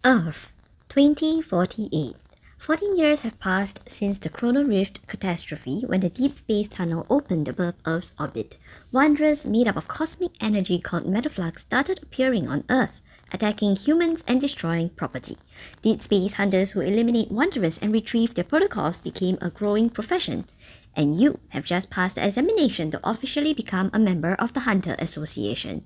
Earth, 2048. 14 years have passed since the Chrono Rift catastrophe when the deep space tunnel opened above Earth's orbit. Wanderers made up of cosmic energy called metaflux started appearing on Earth, attacking humans and destroying property. Deep space hunters who eliminate wanderers and retrieve their protocols became a growing profession. And you have just passed the examination to officially become a member of the Hunter Association.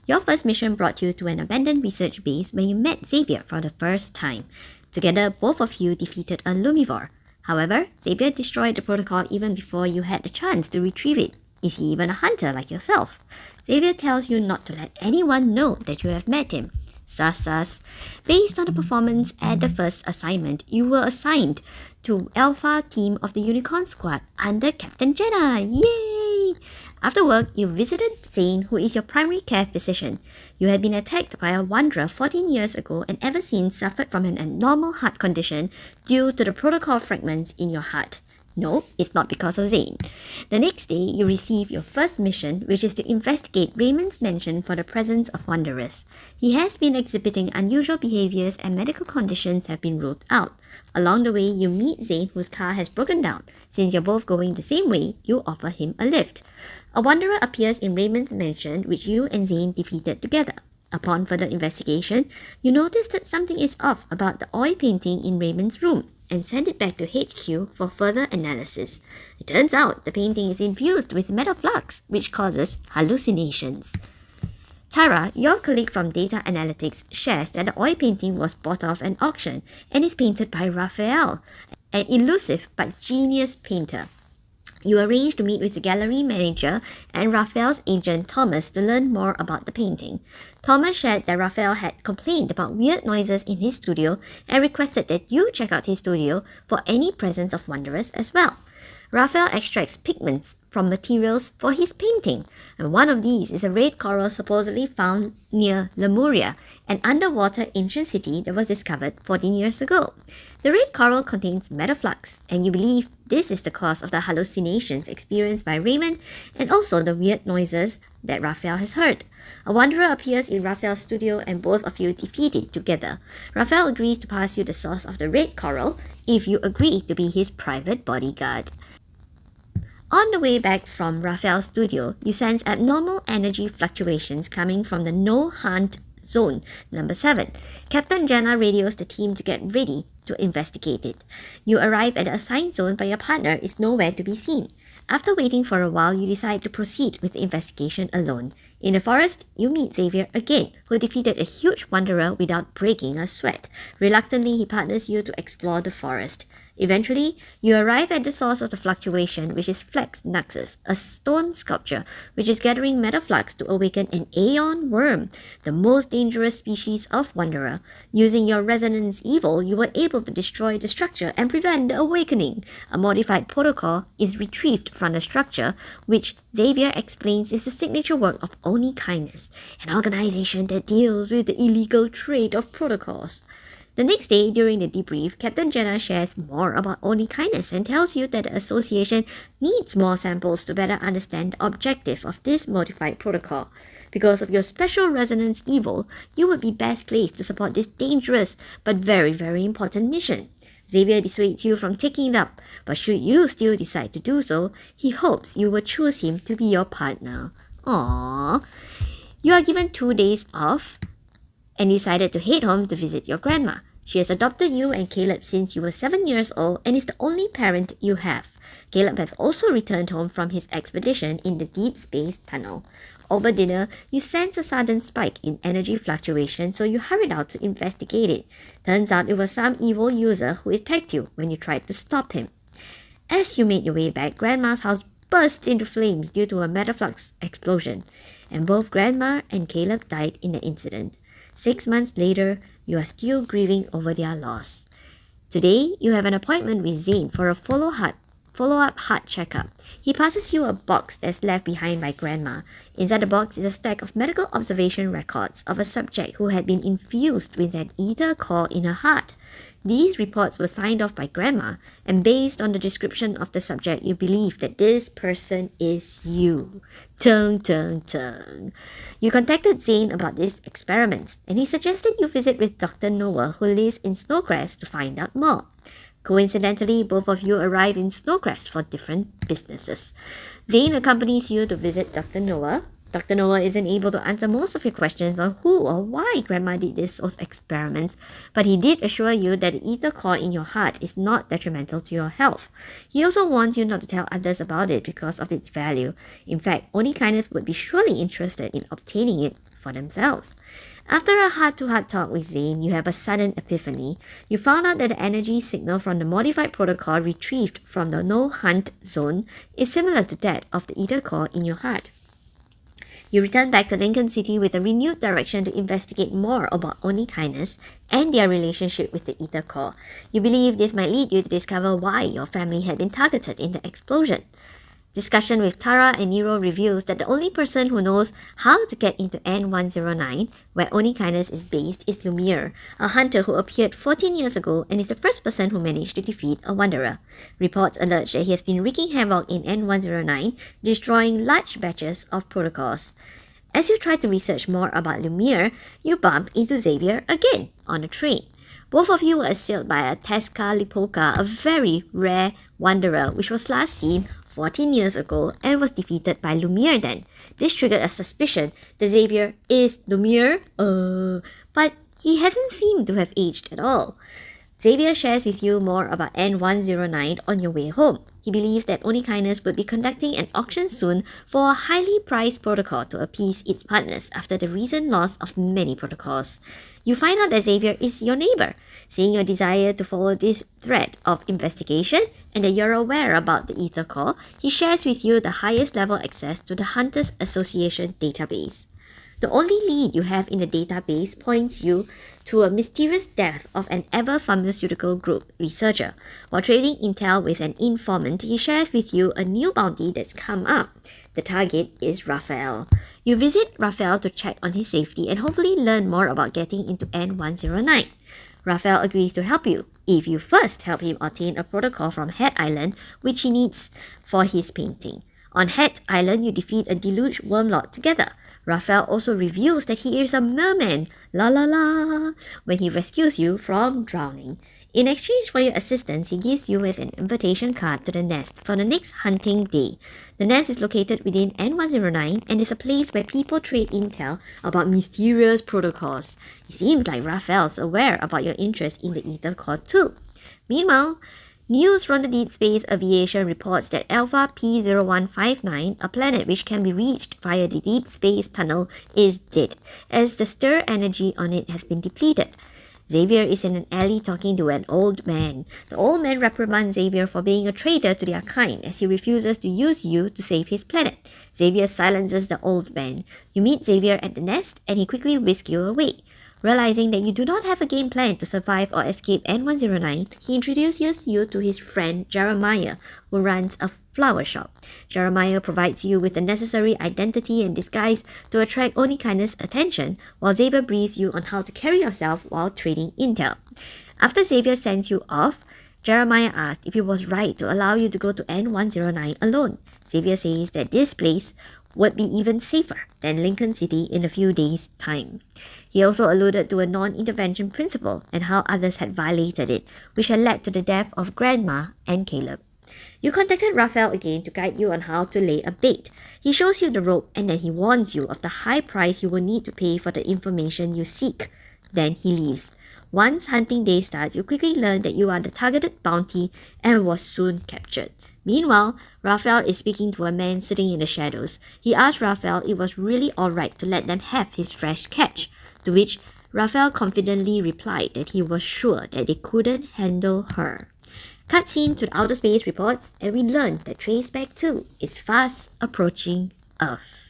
Your first mission brought you to an abandoned research base where you met Xavier for the first time. Together, both of you defeated a Lumivore. However, Xavier destroyed the protocol even before you had the chance to retrieve it. Is he even a hunter like yourself? Xavier tells you not to let anyone know that you have met him. Sus. Based on the performance at the first assignment, you were assigned to Alpha team of the Unicorn Squad under Captain Jenna. Yay! After work, you visited Zayne, who is your primary care physician. You had been attacked by a wanderer 14 years ago and ever since suffered from an abnormal heart condition due to the protocol fragments in your heart. No, it's not because of Zayne. The next day, you receive your first mission, which is to investigate Raymond's mansion for the presence of wanderers. He has been exhibiting unusual behaviors and medical conditions have been ruled out. Along the way, you meet Zayne, whose car has broken down. Since you're both going the same way, you offer him a lift. A wanderer appears in Raymond's mansion, which you and Zayne defeated together. Upon further investigation, you notice that something is off about the oil painting in Raymond's room and send it back to HQ for further analysis. It turns out the painting is infused with metaflux, which causes hallucinations. Tara, your colleague from Data Analytics, shares that the oil painting was bought off an auction and is painted by Rafayel, an elusive but genius painter. You arrange to meet with the gallery manager and Raphael's agent Thomas to learn more about the painting. Thomas shared that Raphael had complained about weird noises in his studio and requested that you check out his studio for any presence of wanderers as well. Raphael extracts pigments from materials for his painting, and one of these is a red coral supposedly found near Lumiere, an underwater ancient city that was discovered 14 years ago. The red coral contains metaflux, and you believe this is the cause of the hallucinations experienced by Raymond and also the weird noises that Raphael has heard. A wanderer appears in Raphael's studio and both of you defeat it together. Raphael agrees to pass you the source of the red coral if you agree to be his private bodyguard. On the way back from Raphael's studio, you sense abnormal energy fluctuations coming from the No Hunt Zone, number 7. Captain Jenna radios the team to get ready to investigate it. You arrive at the assigned zone, but your partner is nowhere to be seen. After waiting for a while, you decide to proceed with the investigation alone. In the forest, you meet Xavier again, who defeated a huge wanderer without breaking a sweat. Reluctantly, he partners you to explore the forest. Eventually, you arrive at the source of the fluctuation, which is Flex Naxus, a stone sculpture which is gathering metaflux to awaken an Aeon worm, the most dangerous species of wanderer. Using your resonance evil, you were able to destroy the structure and prevent the awakening. A modified protocol is retrieved from the structure, which Xavier explains is the signature work of Oni Kindness, an organization that deals with the illegal trade of protocols. The next day, during the debrief, Captain Jenna shares more about Oni Kindness and tells you that the association needs more samples to better understand the objective of this modified protocol. Because of your special resonance evil, you would be best placed to support this dangerous but very, very important mission. Xavier dissuades you from taking it up, but should you still decide to do so, he hopes you will choose him to be your partner. Aww. You are given 2 days off and decided to head home to visit your grandma. She has adopted you and Caleb since you were 7 years old and is the only parent you have. Caleb has also returned home from his expedition in the deep space tunnel. Over dinner, you sense a sudden spike in energy fluctuation, so you hurried out to investigate it. Turns out it was some evil user who attacked you when you tried to stop him. As you made your way back, Grandma's house burst into flames due to a metaflux explosion, and both Grandma and Caleb died in the incident. 6 months later, you are still grieving over their loss. Today, you have an appointment with Zayne for a follow-up follow-up heart checkup. He passes you a box that's left behind by Grandma. Inside the box is a stack of medical observation records of a subject who had been infused with an ether core in her heart. These reports were signed off by Grandma, and based on the description of the subject, you believe that this person is you. Tung, tung, tung. You contacted Zayne about these experiments, and he suggested you visit with Dr. Noah, who lives in Snowcrest, to find out more. Coincidentally, both of you arrive in Snowcrest for different businesses. Zayne accompanies you to visit Dr. Noah. Dr. Noah isn't able to answer most of your questions on who or why Grandma did those experiments, but he did assure you that the ether core in your heart is not detrimental to your health. He also warns you not to tell others about it because of its value. In fact, only kindness would be surely interested in obtaining it for themselves. After a heart-to-heart talk with Zayne, you have a sudden epiphany. You found out that the energy signal from the modified protocol retrieved from the no-hunt zone is similar to that of the ether core in your heart. You return back to Lincoln City with a renewed direction to investigate more about Only Kindness and their relationship with the ether core. You believe this might lead you to discover why your family had been targeted in the explosion. Discussion with Tara and Nero reveals that the only person who knows how to get into N109, where Only Kindness is based, is Lumiere, a hunter who appeared 14 years ago and is the first person who managed to defeat a wanderer. Reports allege that he has been wreaking havoc in N109, destroying large batches of protocols. As you try to research more about Lumiere, you bump into Xavier again on a train. Both of you were assailed by a Tezcatlipoca, a very rare wanderer which was last seen 14 years ago and was defeated by Lumiere then. This triggered a suspicion that Xavier is Lumiere, but he hasn't seemed to have aged at all. Xavier shares with you more about N109 on your way home. He believes that Only Kindness would be conducting an auction soon for a highly prized protocol to appease its partners after the recent loss of many protocols. You find out that Xavier is your neighbor. Seeing your desire to follow this thread of investigation and that you're aware about the ether core, he shares with you the highest level access to the Hunters Association database. The only lead you have in the database points you to a mysterious death of an Ever Pharmaceutical Group researcher. While trading intel with an informant, he shares with you a new bounty that's come up. The target is Rafayel. You visit Rafayel to check on his safety and hopefully learn more about getting into N109. Rafayel agrees to help you if you first help him obtain a protocol from Hat Island, which he needs for his painting. On Hat Island, you defeat a deluged wormlord together. Rafayel also reveals that he is a merman, la la la, when he rescues you from drowning. In exchange for your assistance, he gives you with an invitation card to the nest for the next hunting day. The nest is located within N109 and is a place where people trade intel about mysterious protocols. It seems like Rafayel's aware about your interest in the ether core too. Meanwhile, news from the Deep Space Aviation reports that Alpha P0159, a planet which can be reached via the Deep Space Tunnel, is dead, as the stir energy on it has been depleted. Xavier is in an alley talking to an old man. The old man reprimands Xavier for being a traitor to their kind as he refuses to use you to save his planet. Xavier silences the old man. You meet Xavier at the nest and he quickly whisks you away. Realizing that you do not have a game plan to survive or escape N109, he introduces you to his friend Jeremiah, who runs a flower shop. Jeremiah provides you with the necessary identity and disguise to attract Only Kindness' attention, while Xavier briefs you on how to carry yourself while trading intel. After Xavier sends you off, Jeremiah asked if it was right to allow you to go to N109 alone. Xavier says that this place would be even safer than Lincoln City in a few days' time. He also alluded to a non-intervention principle and how others had violated it, which had led to the death of Grandma and Caleb. You contacted Rafayel again to guide you on how to lay a bait. He shows you the rope and then he warns you of the high price you will need to pay for the information you seek. Then he leaves. Once hunting day starts, you quickly learn that you are the targeted bounty and was soon captured. Meanwhile, Rafayel is speaking to a man sitting in the shadows. He asks Rafayel it was really alright to let them have his fresh catch, to which Rafayel confidently replied that he was sure that they couldn't handle her. Cutscene to the outer space reports, and we learn that Traceback 2 is fast approaching Earth.